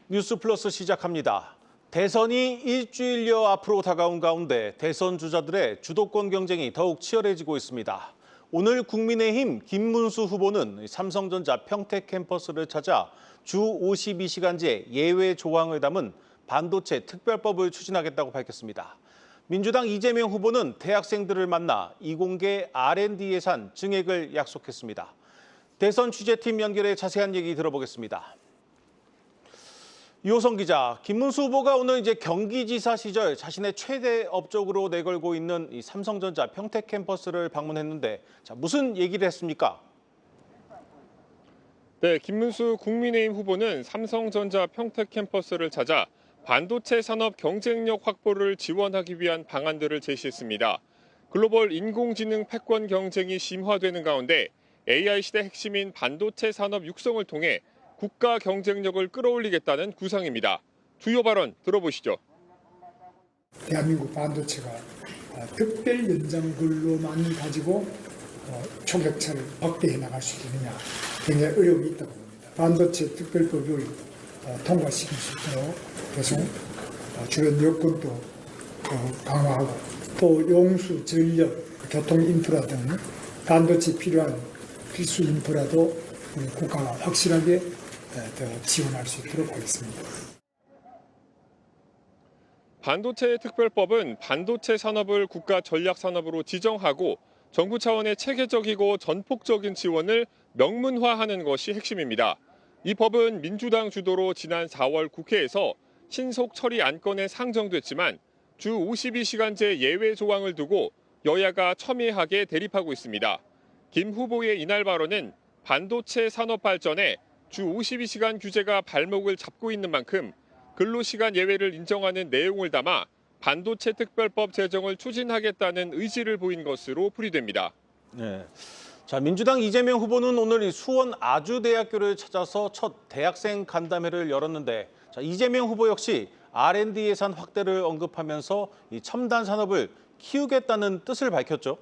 뉴스 플러스 시작합니다. 대선이 일주일여 앞으로 다가온 가운데 대선 주자들의 주도권 경쟁이 더욱 치열해지고 있습니다. 오늘 국민의힘 김문수 후보는 삼성전자 평택 캠퍼스를 찾아 주 52시간제 예외 조항을 담은 반도체 특별법을 추진하겠다고 밝혔습니다. 민주당 이재명 후보는 대학생들을 만나 이공계 R&D 예산 증액을 약속했습니다. 대선 취재팀 연결해 자세한 얘기 들어보겠습니다. 유호성 기자, 김문수 후보가 오늘 경기지사 시절 자신의 최대 업적으로 내걸고 있는 이 삼성전자 평택 캠퍼스를 방문했는데 무슨 얘기를 했습니까? 네, 김문수 국민의힘 후보는 삼성전자 평택 캠퍼스를 찾아 반도체 산업 경쟁력 확보를 지원하기 위한 방안들을 제시했습니다. 글로벌 인공지능 패권 경쟁이 심화되는 가운데 AI 시대 핵심인 반도체 산업 육성을 통해 국가 경쟁력을 끌어올리겠다는 구상입니다. 주요 발언 들어보시죠. 대한민국 반도체가 특별 연장글로만 가지고 초격차를 확대해 나갈 수 있느냐 굉장히 어려움이 있다고 봅니다. 반도체 특별법을 통과시킬 수 있도록 계속 주변 여건도 강화하고 또 용수, 전력, 교통 인프라 등 반도체 필요한 필수 인프라도 우리 국가가 확실하게 더 지원할 수 있도록 하겠습니다. 반도체 특별법은 반도체 산업을 국가 전략 산업으로 지정하고 정부 차원의 체계적이고 전폭적인 지원을 명문화하는 것이 핵심입니다. 이 법은 민주당 주도로 지난 4월 국회에서 신속 처리 안건에 상정됐지만 주 52시간제 예외 조항을 두고 여야가 첨예하게 대립하고 있습니다. 김 후보의 이날 발언은 반도체 산업 발전에 주 52시간 규제가 발목을 잡고 있는 만큼 근로시간 예외를 인정하는 내용을 담아 반도체 특별법 제정을 추진하겠다는 의지를 보인 것으로 풀이됩니다. 네. 민주당 이재명 후보는 오늘 수원 아주대학교를 찾아서 첫 대학생 간담회를 열었는데 이재명 후보 역시 R&D 예산 확대를 언급하면서 이 첨단 산업을 키우겠다는 뜻을 밝혔죠.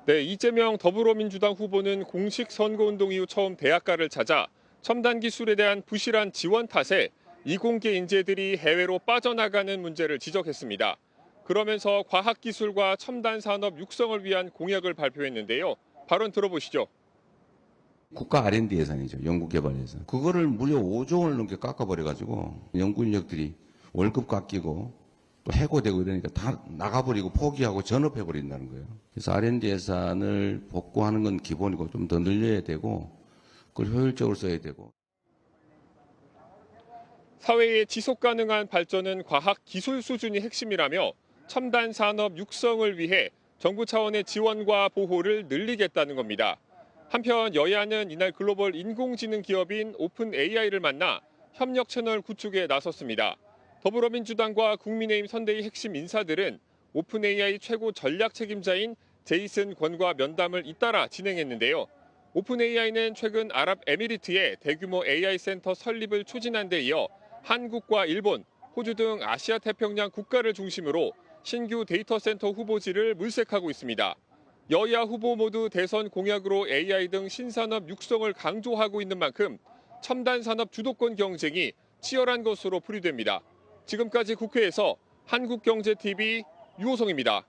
네, 이재명 더불어민주당 후보는 공식 선거운동 이후 처음 대학가를 찾아 첨단 기술에 대한 부실한 지원 탓에 이공계 인재들이 해외로 빠져나가는 문제를 지적했습니다. 그러면서 과학기술과 첨단 산업 육성을 위한 공약을 발표했는데요. 발언 들어보시죠. 국가 R&D 예산이죠. 연구개발 예산. 그거를 무려 5조 원을 넘게 깎아버려가지고 연구인력들이 월급 깎이고 또 해고되고 이러니까 다 나가버리고 포기하고 전업해버린다는 거예요. 그래서 R&D 예산을 복구하는 건 기본이고 좀 더 늘려야 되고 그걸 효율적으로 써야 되고. 사회의 지속 가능한 발전은 과학 기술 수준이 핵심이라며 첨단 산업 육성을 위해 정부 차원의 지원과 보호를 늘리겠다는 겁니다. 한편 여야는 이날 글로벌 인공지능 기업인 오픈 AI를 만나 협력 채널 구축에 나섰습니다. 더불어민주당과 국민의힘 선대위 핵심 인사들은 오픈 AI 최고 전략 책임자인 제이슨 권과 면담을 잇따라 진행했는데요. 오픈 AI는 최근 아랍에미리트에 대규모 AI 센터 설립을 추진한 데 이어 한국과 일본, 호주 등 아시아 태평양 국가를 중심으로 신규 데이터 센터 후보지를 물색하고 있습니다. 여야 후보 모두 대선 공약으로 AI 등 신산업 육성을 강조하고 있는 만큼 첨단 산업 주도권 경쟁이 치열한 것으로 풀이됩니다. 지금까지 국회에서 한국경제TV 유호성입니다.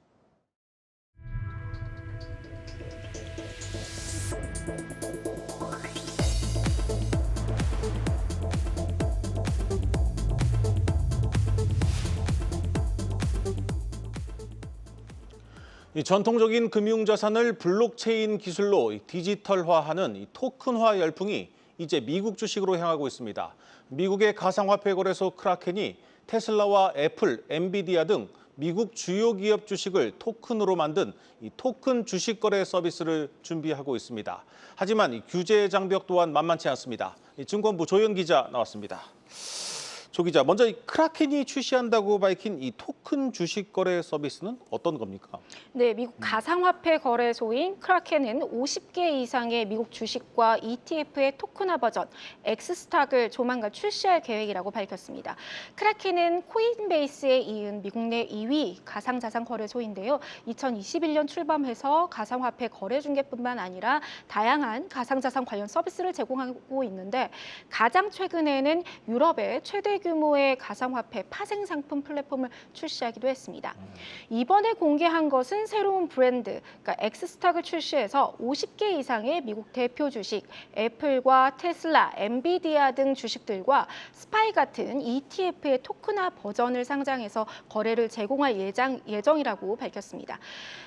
이 전통적인 금융자산을 블록체인 기술로 디지털화하는 이 토큰화 열풍이 이제 미국 주식으로 향하고 있습니다. 미국의 가상화폐 거래소 크라켄이 테슬라와 애플, 엔비디아 등 미국 주요 기업 주식을 토큰으로 만든 이 토큰 주식 거래 서비스를 준비하고 있습니다. 하지만 이 규제 장벽 또한 만만치 않습니다. 증권부 조영 기자 나왔습니다. 조 기자, 먼저 이 크라켄이 출시한다고 밝힌 이 토큰 주식 거래 서비스는 어떤 겁니까? 네, 미국 가상화폐 거래소인 크라켄은 50개 이상의 미국 주식과 ETF의 토큰화 버전 엑스스탁을 조만간 출시할 계획이라고 밝혔습니다. 크라켄은 코인베이스에 이은 미국 내 2위 가상자산 거래소인데요. 2021년 출범해서 가상화폐 거래 중개뿐만 아니라 다양한 가상자산 관련 서비스를 제공하고 있는데 가장 최근에는 유럽의 최대 규모의 가상화폐 파생 상품 플랫폼을 출시하기도 했습니다. 이번에 공개한 것은 새로운 브랜드, 그러니까 엑스스탁을 출시해서 50개 이상의 미국 대표 주식, 애플과 테슬라, 엔비디아 등 주식들과 스파이 같은 ETF의 토큰화 버전을 상장해서 거래를 제공할 예정이라고 밝혔습니다.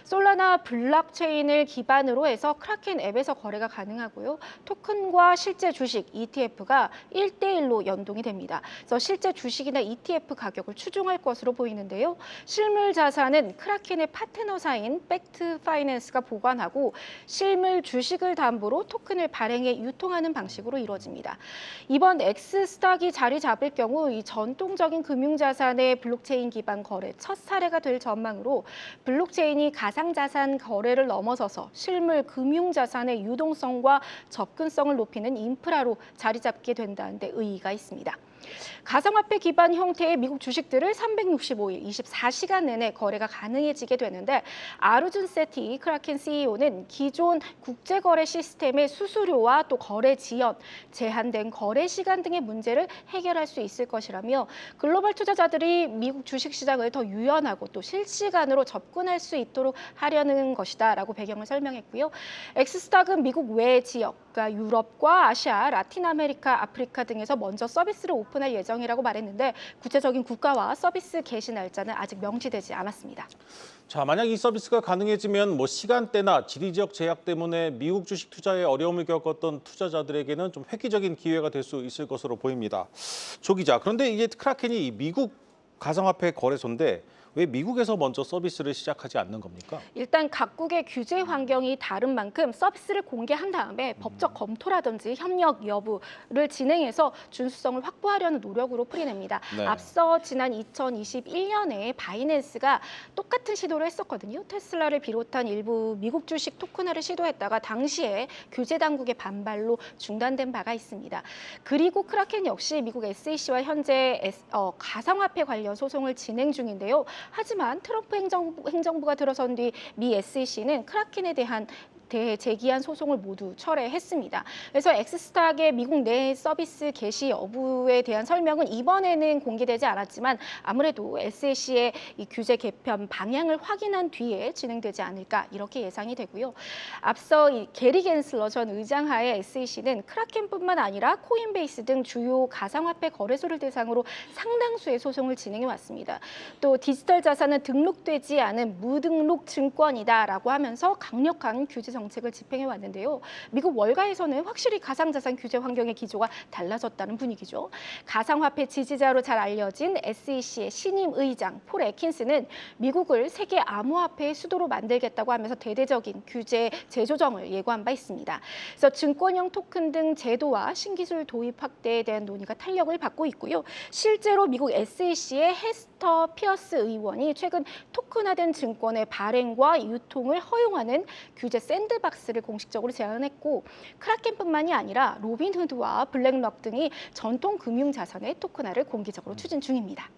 솔라나 블록체인을 기반으로 해서 크라켄 앱에서 거래가 가능하고요. 토큰과 실제 주식, ETF가 1대1로 연동이 됩니다. 그래서 실제 주식이나 ETF 가격을 추종할 것으로 보이는데요. 실물 자산은 크라켄의 파트너사인 팩트 파이낸스가 보관하고 실물 주식을 담보로 토큰을 발행해 유통하는 방식으로 이루어집니다. 이번 엑스스탁이 자리 잡을 경우 이 전통적인 금융자산의 블록체인 기반 거래 첫 사례가 될 전망으로 블록체인이 가상자산 거래를 넘어서서 실물 금융자산의 유동성과 접근성을 높이는 인프라로 자리 잡게 된다는 데 의의가 있습니다. 가상화폐 기반 형태의 미국 주식들을 365일, 24시간 내내 거래가 가능해지게 되는데 아루준 세티 크라켄 CEO는 기존 국제거래 시스템의 수수료와 또 거래 지연, 제한된 거래 시간 등의 문제를 해결할 수 있을 것이라며 글로벌 투자자들이 미국 주식시장을 더 유연하고 또 실시간으로 접근할 수 있도록 하려는 것이다라고 배경을 설명했고요. 엑스스탁은 미국 외 지역, 그러니까 유럽과 아시아, 라틴 아메리카, 아프리카 등에서 먼저 서비스를 오픈할 예정이라고 말했는데 구체적인 국가와 서비스 개시 날짜는 아직 명시되지 않았습니다. 자, 만약 이 서비스가 가능해지면 시간대나 지리적 제약 때문에 미국 주식 투자에 어려움을 겪었던 투자자들에게는 좀 획기적인 기회가 될 수 있을 것으로 보입니다. 조 기자, 그런데 이게 크라켄이 미국 가상화폐 거래소인데 왜 미국에서 먼저 서비스를 시작하지 않는 겁니까? 일단 각국의 규제 환경이 다른 만큼 서비스를 공개한 다음에 법적 검토라든지 협력 여부를 진행해서 준수성을 확보하려는 노력으로 풀이냅니다. 네. 앞서 지난 2021년에 바이낸스가 똑같은 시도를 했었거든요. 테슬라를 비롯한 일부 미국 주식 토큰화를 시도했다가 당시에 규제 당국의 반발로 중단된 바가 있습니다. 그리고 크라켄 역시 미국 SEC와 현재 가상화폐 관련 소송을 진행 중인데요. 하지만 트럼프 행정부가 들어선 뒤 미 SEC는 크라켄에 대해 제기한 소송을 모두 철회했습니다. 그래서 엑스스탁의 미국 내 서비스 개시 여부에 대한 설명은 이번에는 공개되지 않았지만 아무래도 SEC의 이 규제 개편 방향을 확인한 뒤에 진행되지 않을까 이렇게 예상이 되고요. 앞서 이 게리 겐슬러 전 의장하의 SEC는 크라켄뿐만 아니라 코인베이스 등 주요 가상화폐 거래소를 대상으로 상당수의 소송을 진행해 왔습니다. 또 디지털 자산은 등록되지 않은 무등록 증권이다라고 하면서 강력한 규제 정책을 집행해 왔는데요. 미국 월가에서는 확실히 가상자산 규제 환경의 기조가 달라졌다는 분위기죠. 가상화폐 지지자로 잘 알려진 SEC의 신임 의장 폴 애킨스는 미국을 세계 암호화폐의 수도로 만들겠다고 하면서 대대적인 규제 재조정을 예고한 바 있습니다. 그래서 증권형 토큰 등 제도와 신기술 도입 확대에 대한 논의가 탄력을 받고 있고요. 실제로 미국 SEC의 헤스터 피어스 의원이 최근 토큰화된 증권의 발행과 유통을 허용하는 규제 샌드박스를 공식적으로 제안했고 크라켄뿐만이 아니라 로빈후드와 블랙록 등이 전통 금융자산의 토큰화를 공개적으로 추진 중입니다.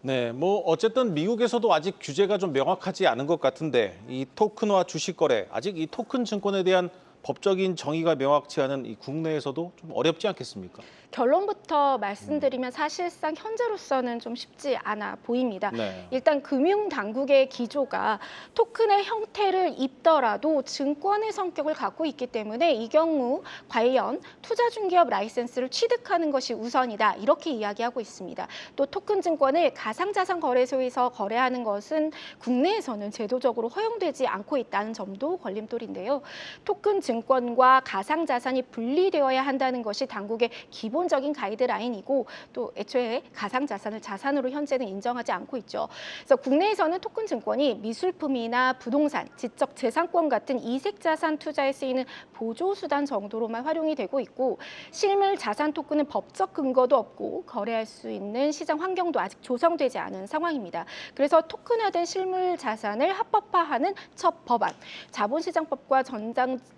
네, 어쨌든 미국에서도 아직 규제가 좀 명확하지 않은 것 같은데 이 토큰화 주식 거래, 아직 이 토큰 증권에 대한 법적인 정의가 명확치 않은 이 국내에서도 좀 어렵지 않겠습니까? 결론부터 말씀드리면 사실상 현재로서는 좀 쉽지 않아 보입니다. 네. 일단 금융당국의 기조가 토큰의 형태를 입더라도 증권의 성격을 갖고 있기 때문에 이 경우 관련 투자중개업 라이센스를 취득하는 것이 우선이다. 이렇게 이야기하고 있습니다. 또 토큰 증권을 가상자산 거래소에서 거래하는 것은 국내에서는 제도적으로 허용되지 않고 있다는 점도 걸림돌인데요. 토큰 증권과 가상자산이 분리되어야 한다는 것이 당국의 기본 기본적인 가이드라인이고 또 애초에 가상자산을 자산으로 현재는 인정하지 않고 있죠. 그래서 국내에서는 토큰 증권이 미술품이나 부동산, 지적재산권 같은 이색자산 투자에 쓰이는 보조수단 정도로만 활용이 되고 있고 실물 자산 토큰은 법적 근거도 없고 거래할 수 있는 시장 환경도 아직 조성되지 않은 상황입니다. 그래서 토큰화된 실물 자산을 합법화하는 첫 법안, 자본시장법과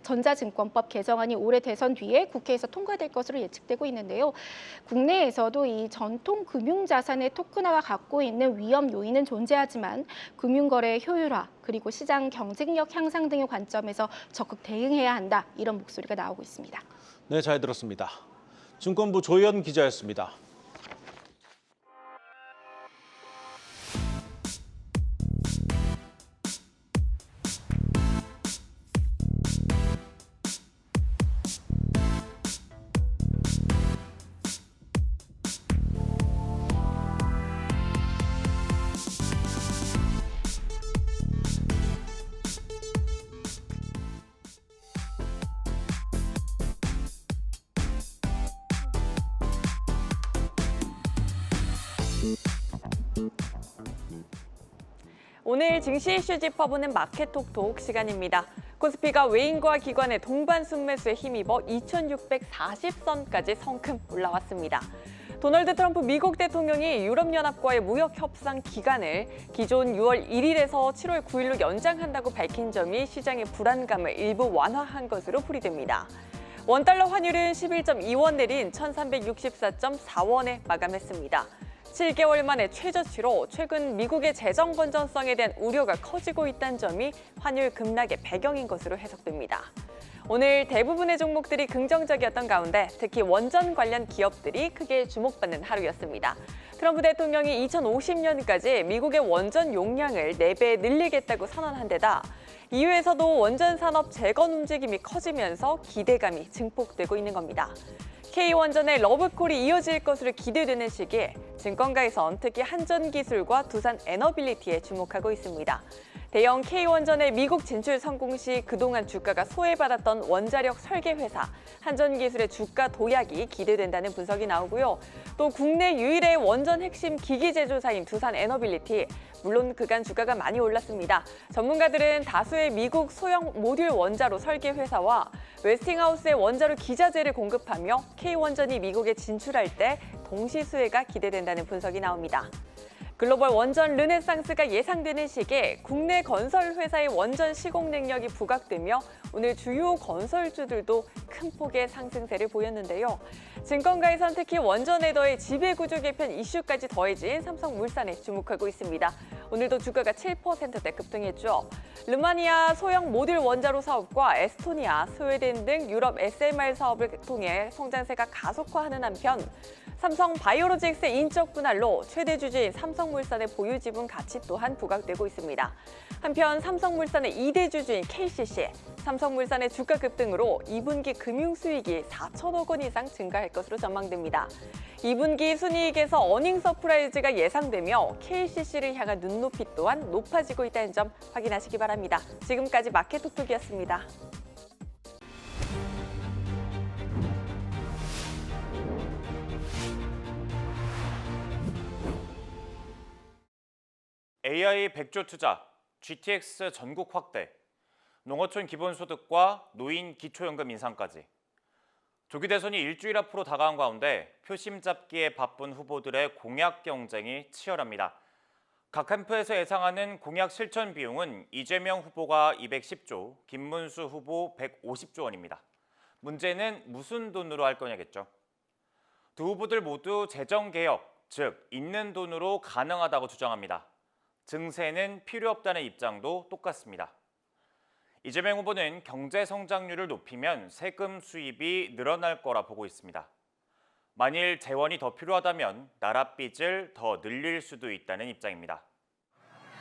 전자증권법 개정안이 올해 대선 뒤에 국회에서 통과될 것으로 예측되고 있는데요. 국내에서도 이 전통 금융자산의 토큰화가 갖고 있는 위험 요인은 존재하지만 금융거래의 효율화 그리고 시장 경쟁력 향상 등의 관점에서 적극 대응해야 한다 이런 목소리가 나오고 있습니다. 네, 잘 들었습니다. 증권부 조현 기자였습니다. 오늘 증시 이슈 짚어보는 마켓톡톡 시간입니다. 코스피가 외인과 기관의 동반 순매수에 힘입어 2640선까지 성큼 올라왔습니다. 도널드 트럼프 미국 대통령이 유럽연합과의 무역 협상 기간을 기존 6월 1일에서 7월 9일로 연장한다고 밝힌 점이 시장의 불안감을 일부 완화한 것으로 풀이됩니다. 원달러 환율은 11.2원 내린 1364.4원에 마감했습니다. 7개월 만에 최저치로 최근 미국의 재정 건전성에 대한 우려가 커지고 있다는 점이 환율 급락의 배경인 것으로 해석됩니다. 오늘 대부분의 종목들이 긍정적이었던 가운데 특히 원전 관련 기업들이 크게 주목받는 하루였습니다. 트럼프 대통령이 2050년까지 미국의 원전 용량을 4배 늘리겠다고 선언한 데다 EU에서도 원전 산업 재건 움직임이 커지면서 기대감이 증폭되고 있는 겁니다. K원전의 러브콜이 이어질 것으로 기대되는 시기에 증권가에선 특히 한전기술과 두산에너빌리티에 주목하고 있습니다. 대형 K원전의 미국 진출 성공 시 그동안 주가가 소외받았던 원자력 설계 회사 한전기술의 주가 도약이 기대된다는 분석이 나오고요. 또 국내 유일의 원전 핵심 기기 제조사인 두산에너빌리티, 물론 그간 주가가 많이 올랐습니다. 전문가들은 다수의 미국 소형 모듈 원자로 설계 회사와 웨스팅하우스의 원자로 기자재를 공급하며 K원전이 미국에 진출할 때 동시 수혜가 기대된다는 분석이 나옵니다. 글로벌 원전 르네상스가 예상되는 시기에 국내 건설 회사의 원전 시공 능력이 부각되며 오늘 주요 건설주들도 큰 폭의 상승세를 보였는데요. 증권가에선 특히 원전에 더해 지배구조 개편 이슈까지 더해진 삼성물산에 주목하고 있습니다. 오늘도 주가가 7%대 급등했죠. 르마니아 소형 모듈 원자로 사업과 에스토니아, 스웨덴 등 유럽 SMR 사업을 통해 성장세가 가속화하는 한편 삼성 바이오로직스의 인적 분할로 최대 주주인 삼성물산의 보유 지분 가치 또한 부각되고 있습니다. 한편 삼성물산의 2대 주주인 KCC, 삼성물산의 주가 급등으로 2분기 금융수익이 4천억 원 이상 증가할 것으로 전망됩니다. 2분기 순이익에서 어닝 서프라이즈가 예상되며 KCC를 향한 눈높이 또한 높아지고 있다는 점 확인하시기 바랍니다. 지금까지 마켓톡톡이었습니다. AI 100조 투자, GTX 전국 확대, 농어촌 기본소득과 노인 기초연금 인상까지. 조기 대선이 일주일 앞으로 다가온 가운데 표심 잡기에 바쁜 후보들의 공약 경쟁이 치열합니다. 각 캠프에서 예상하는 공약 실천 비용은 이재명 후보가 210조, 김문수 후보 150조 원입니다. 문제는 무슨 돈으로 할 거냐겠죠. 두 후보들 모두 재정개혁, 즉 있는 돈으로 가능하다고 주장합니다. 증세는 필요 없다는 입장도 똑같습니다. 이재명 후보는 경제 성장률을 높이면 세금 수입이 늘어날 거라 보고 있습니다. 만일 재원이 더 필요하다면 나라 빚을 더 늘릴 수도 있다는 입장입니다.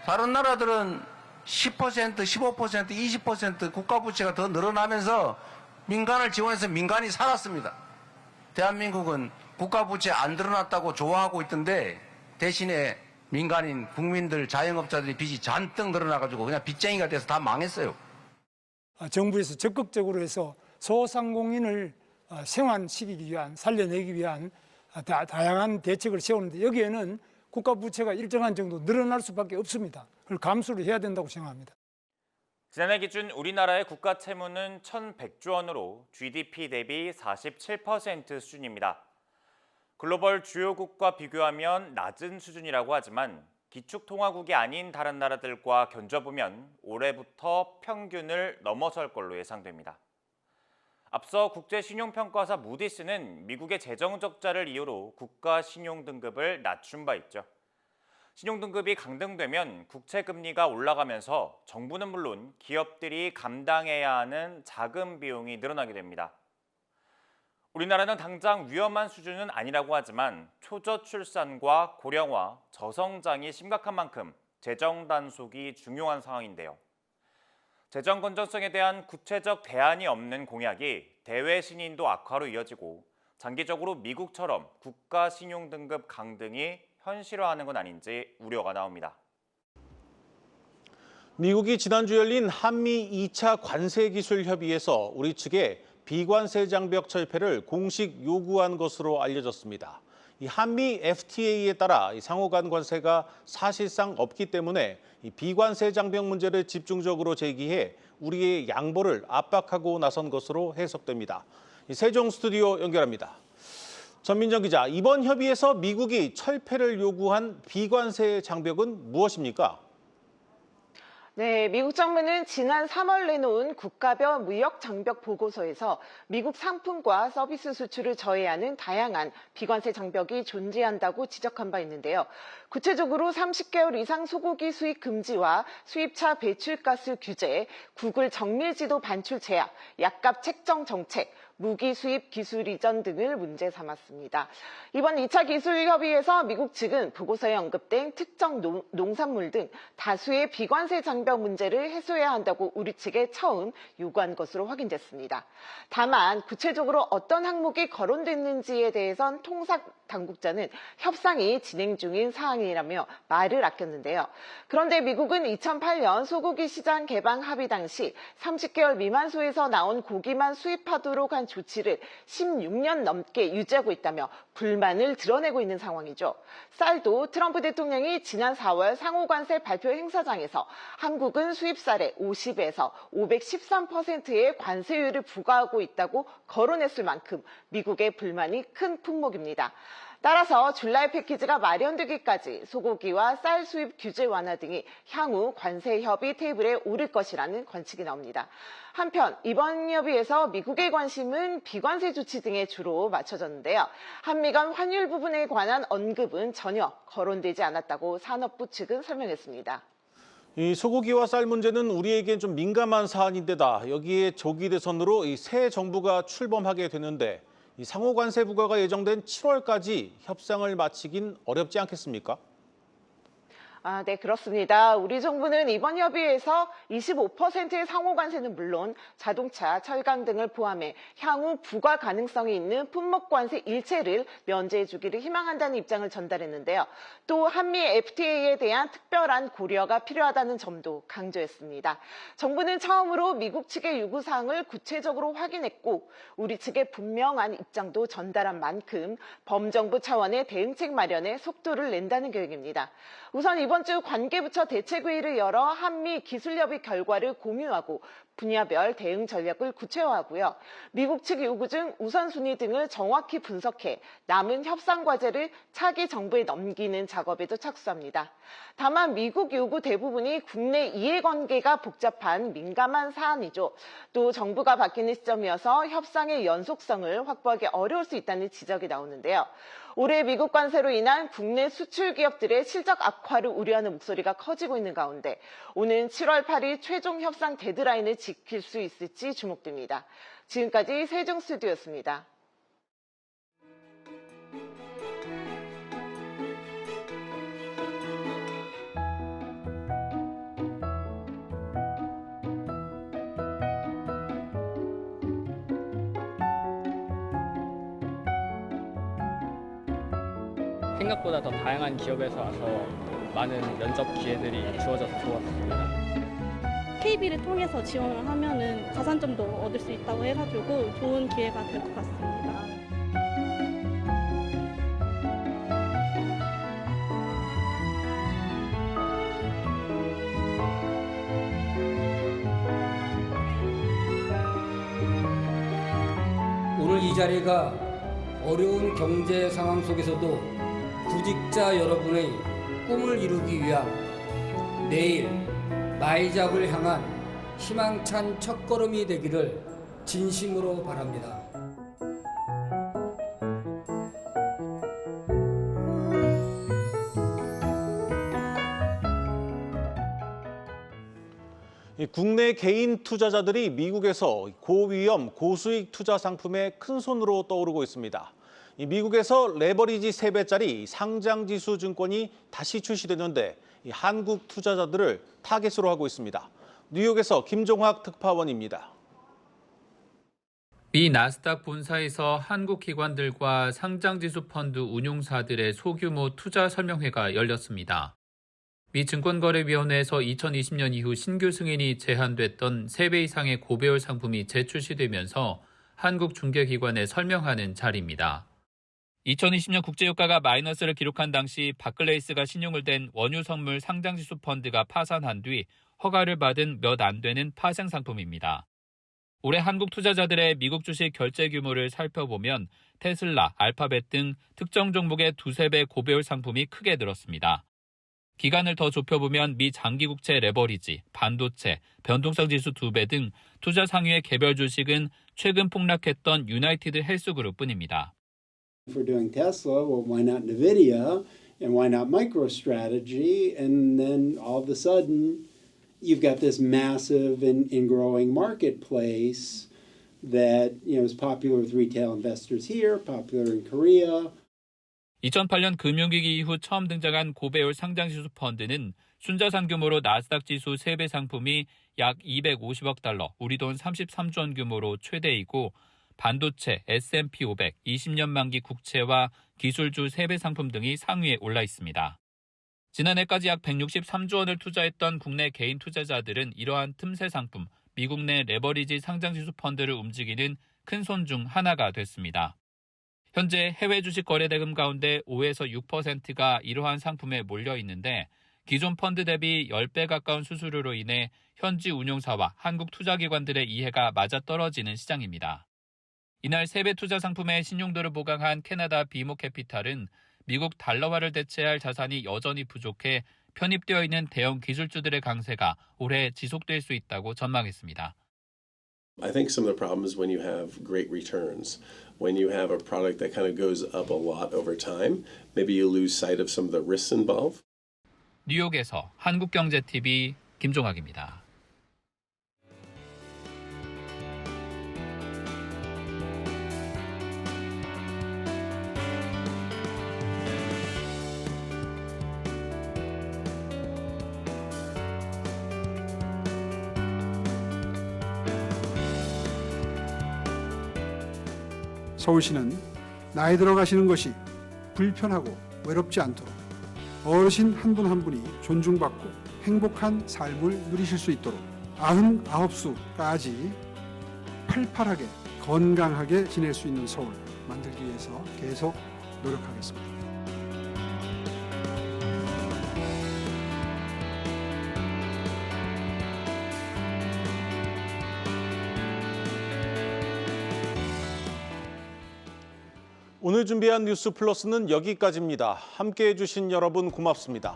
다른 나라들은 10%, 15%, 20% 국가 부채가 더 늘어나면서 민간을 지원해서 민간이 살았습니다. 대한민국은 국가 부채 안 늘어났다고 좋아하고 있던데 대신에 민간인 국민들 자영업자들이 빚이 잔뜩 늘어나가지고 그냥 빚쟁이가 돼서 다 망했어요. 정부에서 적극적으로 해서 소상공인을 생환시키기 위한, 살려내기 위한 다양한 대책을 세우는데 여기에는 국가 부채가 일정한 정도 늘어날 수밖에 없습니다. 그걸 감수를 해야 된다고 생각합니다. 지난해 기준 우리나라의 국가 채무는 1,100조 원으로 GDP 대비 47% 수준입니다. 글로벌 주요국과 비교하면 낮은 수준이라고 하지만 기축통화국이 아닌 다른 나라들과 견줘보면 올해부터 평균을 넘어설 걸로 예상됩니다. 앞서 국제신용평가사 무디스는 미국의 재정적자를 이유로 국가 신용등급을 낮춘 바 있죠. 신용등급이 강등되면 국채금리가 올라가면서 정부는 물론 기업들이 감당해야 하는 자금 비용이 늘어나게 됩니다. 우리나라는 당장 위험한 수준은 아니라고 하지만 초저출산과 고령화, 저성장이 심각한 만큼 재정 단속이 중요한 상황인데요. 재정 건전성에 대한 구체적 대안이 없는 공약이 대외 신인도 악화로 이어지고 장기적으로 미국처럼 국가 신용 등급 강등이 현실화하는 건 아닌지 우려가 나옵니다. 미국이 지난주 열린 한미 2차 관세기술협의에서 우리 측에 비관세 장벽 철폐를 공식 요구한 것으로 알려졌습니다. 이 한미 FTA에 따라 상호 간 관세가 사실상 없기 때문에 이 비관세 장벽 문제를 집중적으로 제기해 우리의 양보를 압박하고 나선 것으로 해석됩니다. 세종 스튜디오 연결합니다. 전민정 기자, 이번 협의에서 미국이 철폐를 요구한 비관세 장벽은 무엇입니까? 네, 미국 정부는 지난 3월 내놓은 국가별 무역 장벽 보고서에서 미국 상품과 서비스 수출을 저해하는 다양한 비관세 장벽이 존재한다고 지적한 바 있는데요. 구체적으로 30개월 이상 소고기 수입 금지와 수입차 배출가스 규제, 구글 정밀지도 반출 제약, 약값 책정 정책, 무기 수입 기술 이전 등을 문제 삼았습니다. 이번 2차 기술협의에서 미국 측은 보고서에 언급된 특정 농산물 등 다수의 비관세 장벽 문제를 해소해야 한다고 우리 측에 처음 요구한 것으로 확인됐습니다. 다만 구체적으로 어떤 항목이 거론됐는지에 대해선 통상당국자는 협상이 진행 중인 사항이라며 말을 아꼈는데요. 그런데 미국은 2008년 소고기 시장 개방 합의 당시 30개월 미만 소에서 나온 고기만 수입하도록 한 조치를 16년 넘게 유지하고 있다며 불만을 드러내고 있는 상황이죠. 쌀도 트럼프 대통령이 지난 4월 상호관세 발표 행사장에서 한국은 수입쌀의 50에서 513%의 관세율을 부과하고 있다고 거론했을 만큼 미국의 불만이 큰 품목입니다. 따라서 줄라이 패키지가 마련되기까지 소고기와 쌀 수입 규제 완화 등이 향후 관세 협의 테이블에 오를 것이라는 관측이 나옵니다. 한편 이번 협의에서 미국의 관심은 비관세 조치 등에 주로 맞춰졌는데요. 한미 간 환율 부분에 관한 언급은 전혀 거론되지 않았다고 산업부 측은 설명했습니다. 이 소고기와 쌀 문제는 우리에겐 좀 민감한 사안인데다 여기에 조기 대선으로 이 새 정부가 출범하게 되는데 이 상호 관세 부과가 예정된 7월까지 협상을 마치긴 어렵지 않겠습니까? 네, 그렇습니다. 우리 정부는 이번 협의에서 25%의 상호 관세는 물론 자동차, 철강 등을 포함해 향후 부과 가능성이 있는 품목 관세 일체를 면제해 주기를 희망한다는 입장을 전달했는데요. 또 한미 FTA에 대한 특별한 고려가 필요하다는 점도 강조했습니다. 정부는 처음으로 미국 측의 요구사항을 구체적으로 확인했고 우리 측의 분명한 입장도 전달한 만큼 범정부 차원의 대응책 마련에 속도를 낸다는 계획입니다. 우선 이번 주 관계부처 대책회의를 열어 한미 기술협의 결과를 공유하고 분야별 대응 전략을 구체화하고요. 미국 측 요구 중 우선순위 등을 정확히 분석해 남은 협상 과제를 차기 정부에 넘기는 작업에도 착수합니다. 다만 미국 요구 대부분이 국내 이해관계가 복잡한 민감한 사안이죠. 또 정부가 바뀌는 시점이어서 협상의 연속성을 확보하기 어려울 수 있다는 지적이 나오는데요. 올해 미국 관세로 인한 국내 수출 기업들의 실적 악화를 우려하는 목소리가 커지고 있는 가운데 오는 7월 8일 최종 협상 데드라인을 지킬 수 있을지 주목됩니다. 지금까지 세종 스튜디오였습니다. 생각보다 더 다양한 기업에서 와서 많은 면접 기회들이 주어져서 좋았습니다. KB를 통해서 지원을 하면은 가산점도 얻을 수 있다고 해가지고 좋은 기회가 될 것 같습니다. 오늘 이 자리가 어려운 경제 상황 속에서도 구직자 여러분의 꿈을 이루기 위한 내일 나이잡을 향한 희망찬 첫걸음이 되기를 진심으로 바랍니다. 국내 개인 투자자들이 미국에서 고위험, 고수익 투자 상품에 큰 손으로 떠오르고 있습니다. 미국에서 레버리지 3배짜리 상장지수 증권이 다시 출시되는데 한국 투자자들을 타겟으로 하고 있습니다. 뉴욕에서 김종학 특파원입니다. 미 나스닥 본사에서 한국 기관들과 상장지수 펀드 운용사들의 소규모 투자 설명회가 열렸습니다. 미 증권거래위원회에서 2020년 이후 신규 승인이 제한됐던 3배 이상의 고배열 상품이 재출시되면서 한국 중개기관에 설명하는 자리입니다. 2020년 국제유가가 마이너스를 기록한 당시 바클레이스가 신용을 댄 원유 선물 상장지수 펀드가 파산한 뒤 허가를 받은 몇 안 되는 파생 상품입니다. 올해 한국 투자자들의 미국 주식 결제 규모를 살펴보면 테슬라, 알파벳 등 특정 종목의 2~3배 고배열 상품이 크게 늘었습니다. 기간을 더 좁혀보면 미 장기국채 레버리지, 반도체, 변동성 지수 2배 등 투자 상위의 개별 주식은 최근 폭락했던 유나이티드 헬스그룹뿐입니다. If we're doing Tesla, well, why not NVIDIA and why not MicroStrategy? And then all of a sudden, you've got this massive and growing marketplace that is popular with retail investors here, popular in Korea. 2008년 금융위기 이후 처음 등장한 고배열 상장지수 펀드는 순자산 규모로 나스닥 지수 3배 상품이 약 250억 달러, 우리 돈 33조 원 규모로 최대이고 반도체, S&P 500, 20년 만기 국채와 기술주 3배 상품 등이 상위에 올라 있습니다. 지난해까지 약 163조 원을 투자했던 국내 개인 투자자들은 이러한 틈새 상품, 미국 내 레버리지 상장지수 펀드를 움직이는 큰 손 중 하나가 됐습니다. 현재 해외 주식 거래 대금 가운데 5에서 6%가 이러한 상품에 몰려 있는데 기존 펀드 대비 10배 가까운 수수료로 인해 현지 운용사와 한국 투자기관들의 이해가 맞아떨어지는 시장입니다. 이날 3배 투자 상품의 신용도를 보강한 캐나다 비모캐피탈은 미국 달러화를 대체할 자산이 여전히 부족해 편입되어 있는 대형 기술주들의 강세가 올해 지속될 수 있다고 전망했습니다. I think some of the problems when you have great returns, when you have a product that kind of goes up a lot over time, maybe you lose sight of some of the risks involved. 뉴욕에서 한국경제TV 김종학입니다. 서울시는 나이 들어가시는 것이 불편하고 외롭지 않도록 어르신 한 분 한 분이 존중받고 행복한 삶을 누리실 수 있도록 99수까지 팔팔하게 건강하게 지낼 수 있는 서울 만들기 위해서 계속 노력하겠습니다. 오늘 준비한 뉴스 플러스는 여기까지입니다. 함께해 주신 여러분 고맙습니다.